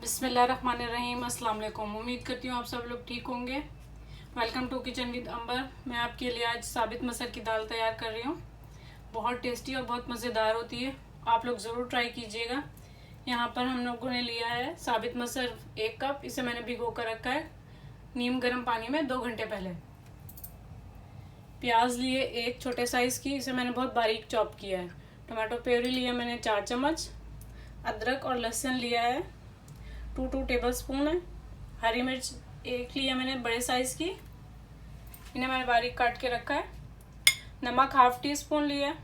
बिस्मिल्लाहिर्रहमानिर्रहीम। अस्सलाम वालेकुम। उम्मीद करती हूँ आप सब लोग ठीक होंगे। वेलकम टू किचन विद अंबर। मैं आपके लिए आज साबित मसर की दाल तैयार कर रही हूँ। बहुत टेस्टी और बहुत मज़ेदार होती है, आप लोग ज़रूर ट्राई कीजिएगा। यहाँ पर हम लोगों ने लिया है साबित मसर 1 कप। इसे मैंने भिगो कर रखा है नीम गर्म पानी में 2 घंटे पहले। प्याज लिए 1 छोटे साइज़ की, इसे मैंने बहुत बारीक चॉप किया है। टमाटो प्योरी लिया मैंने 4 चम्मच। अदरक और लहसुन लिया है 2 टेबल स्पून है। हरी मिर्च 1 लिया मैंने बड़े साइज़ की, इन्हें मैंने बारीक काट के रखा है। नमक 1/2 टीस्पून लिया है।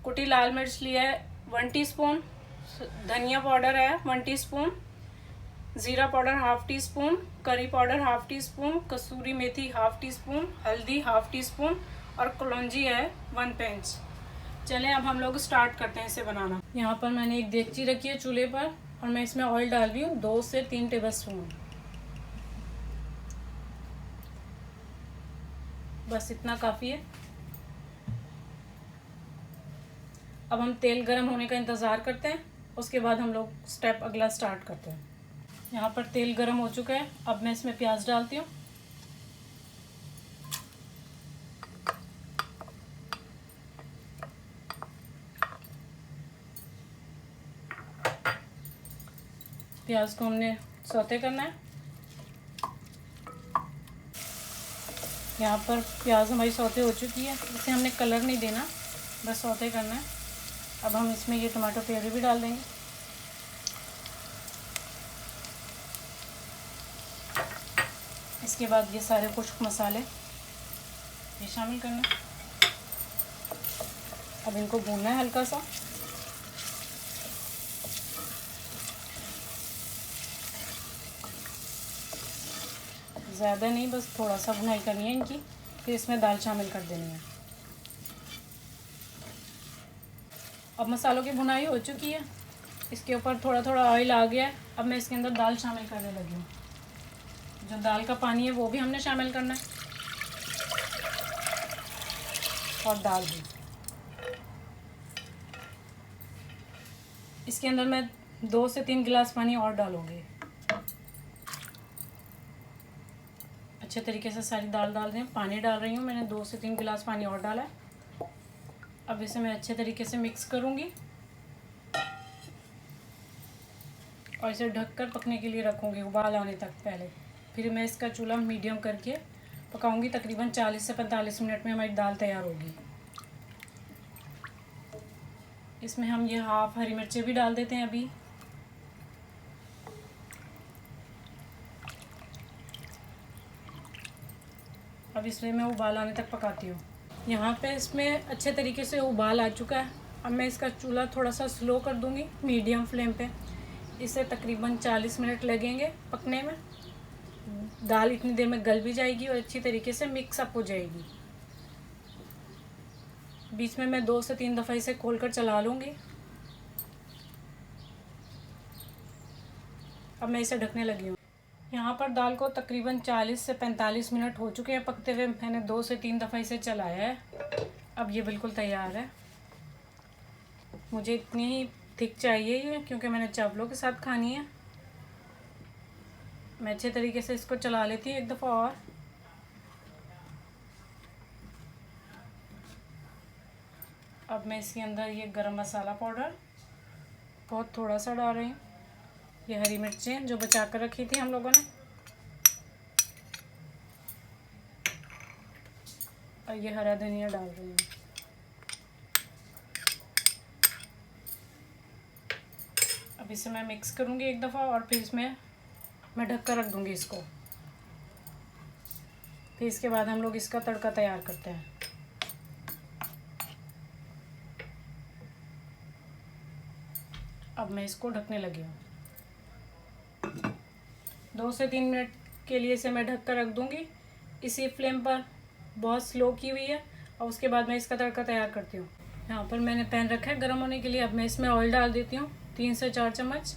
कुटी लाल मिर्च लिया है 1 टीस्पून। धनिया पाउडर है 1 टीस्पून। ज़ीरा powder 1/2 teaspoon. Curry powder 1/2 teaspoon. कसूरी मेथी 1/2 टीस्पून। हल्दी 1/2 टीस्पून और कलौंजी है 1 पिंच। चलें अब हम लोग स्टार्ट करते हैं इसे बनाना। यहाँ पर मैंने एक देगची रखी है चूल्हे पर और मैं इसमें ऑयल डाल रही हूँ 2 से 3 टेबल स्पून। बस इतना काफ़ी है। अब हम तेल गर्म होने का इंतज़ार करते हैं, उसके बाद हम लोग स्टेप अगला स्टार्ट करते हैं। यहाँ पर तेल गर्म हो चुका है, अब मैं इसमें प्याज डालती हूँ। प्याज को हमने सौते करना है। यहाँ पर प्याज हमारी सौते हो चुकी है, इसे हमने कलर नहीं देना, बस सौते करना है। अब हम इसमें ये टमाटो प्योरी भी डाल देंगे। इसके बाद ये सारे खुश्क मसाले ये शामिल करना है। अब इनको भूनना है हल्का सा। ज़्यादा नहीं, बस थोड़ा सा भुनाई करनी है इनकी, फिर इसमें दाल शामिल कर देनी है। अब मसालों की भुनाई हो चुकी है, इसके ऊपर थोड़ा थोड़ा ऑयल आ गया है। अब मैं इसके अंदर दाल शामिल करने लगी हूँ। जो दाल का पानी है वो भी हमने शामिल करना है और दाल भी। इसके अंदर मैं 2 से 3 गिलास पानी और डालूँगी। अच्छे तरीके से सारी दाल डाल दें। पानी डाल रही हूँ मैंने 2 से 3 गिलास पानी और डाला है। अब इसे मैं अच्छे तरीके से मिक्स करूँगी और इसे ढककर पकने के लिए रखूँगी उबाल आने तक पहले। फिर मैं इसका चूल्हा मीडियम करके पकाऊँगी। तकरीबन 40 से 45 मिनट में हमारी दाल तैयार होगी। इसमें हम ये 1/2 हरी मिर्चें भी डाल देते हैं अभी। अब इसमें मैं उबाल आने तक पकाती हूँ। यहाँ पे इसमें अच्छे तरीके से उबाल आ चुका है। अब मैं इसका चूल्हा थोड़ा सा स्लो कर दूँगी मीडियम फ्लेम पे। इसे तकरीबन 40 मिनट लगेंगे पकने में। दाल इतनी देर में गल भी जाएगी और अच्छी तरीके से मिक्स अप हो जाएगी। बीच में मैं 2 से 3 दफ़ा इसे खोलकर चला लूँगी। अब मैं इसे ढकने लगी हूँ। यहाँ पर दाल को तकरीबन 40 से 45 मिनट हो चुके हैं पकते हुए। मैंने 2 से 3 दफ़ा इसे चलाया है। अब ये बिल्कुल तैयार है। मुझे इतनी ही थिक चाहिए ये, क्योंकि मैंने चावलों के साथ खानी है। मैं अच्छे तरीके से इसको चला लेती हूँ एक दफ़ा और। अब मैं इसके अंदर ये गरम मसाला पाउडर बहुत थोड़ा सा डाल रही हूँ। ये हरी मिर्चें जो बचा कर रखी थी हम लोगों ने, और ये हरा धनिया डाल रही हूँ। अब इसे मैं मिक्स करूँगी एक दफ़ा और फिर इसमें मैं ढक कर रख दूँगी इसको। फिर इसके बाद हम लोग इसका तड़का तैयार करते हैं। अब मैं इसको ढकने लगी हूँ। 2 से 3 मिनट के लिए इसे मैं ढक कर रख दूँगी इसी फ्लेम पर। बहुत स्लो की हुई है। और उसके बाद मैं इसका तड़का तैयार करती हूँ। यहाँ पर मैंने पैन रखा है गर्म होने के लिए। अब मैं इसमें ऑयल डाल देती हूँ 3 से 4 चम्मच।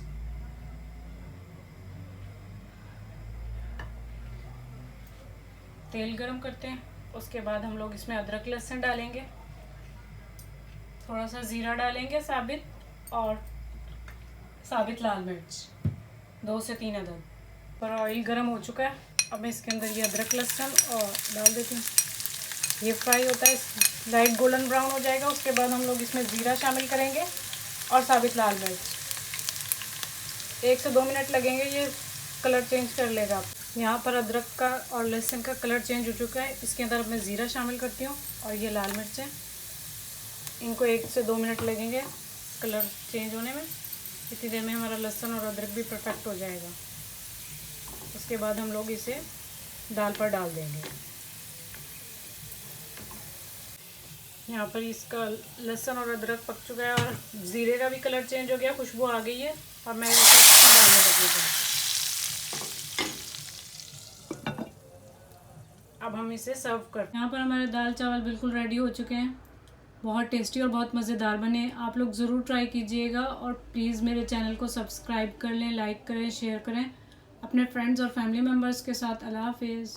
तेल गरम करते हैं, उसके बाद हम लोग इसमें अदरक लहसुन डालेंगे। थोड़ा सा ज़ीरा डालेंगे साबित, और साबित लाल मिर्च। 2 से 3 अदद। पर ऑयल गर्म हो चुका है, अब मैं इसके अंदर ये अदरक लहसुन और डाल देती हूँ। ये फ्राई होता है, लाइट गोल्डन ब्राउन हो जाएगा। उसके बाद हम लोग इसमें ज़ीरा शामिल करेंगे और साबित लाल मिर्च। 1 से 2 मिनट लगेंगे, ये कलर चेंज कर लेगा। आप यहाँ पर अदरक का और लहसुन का कलर चेंज हो चुका है। इसके अंदर अब मैं ज़ीरा शामिल करती हूँ और ये लाल मिर्चें। इनको 1 से 2 मिनट लगेंगे कलर चेंज होने में। इतनी देर में हमारा लहसुन और अदरक भी परफेक्ट हो जाएगा। उसके बाद हम लोग इसे दाल पर डाल देंगे। यहाँ पर इसका लहसुन और अदरक पक चुका है और ज़ीरे का भी कलर चेंज हो गया, खुशबू आ गई है। और मैं इसे डालने लगी। अब हम इसे सर्व कर। यहाँ पर हमारे दाल चावल बिल्कुल रेडी हो चुके हैं। बहुत टेस्टी और बहुत मज़ेदार बने। आप लोग ज़रूर ट्राई कीजिएगा और प्लीज़ मेरे चैनल को सब्सक्राइब कर लें, लाइक करें, शेयर करें अपने फ्रेंड्स और फैमिली मेम्बर्स के साथ। अल्लाह हाफिज़।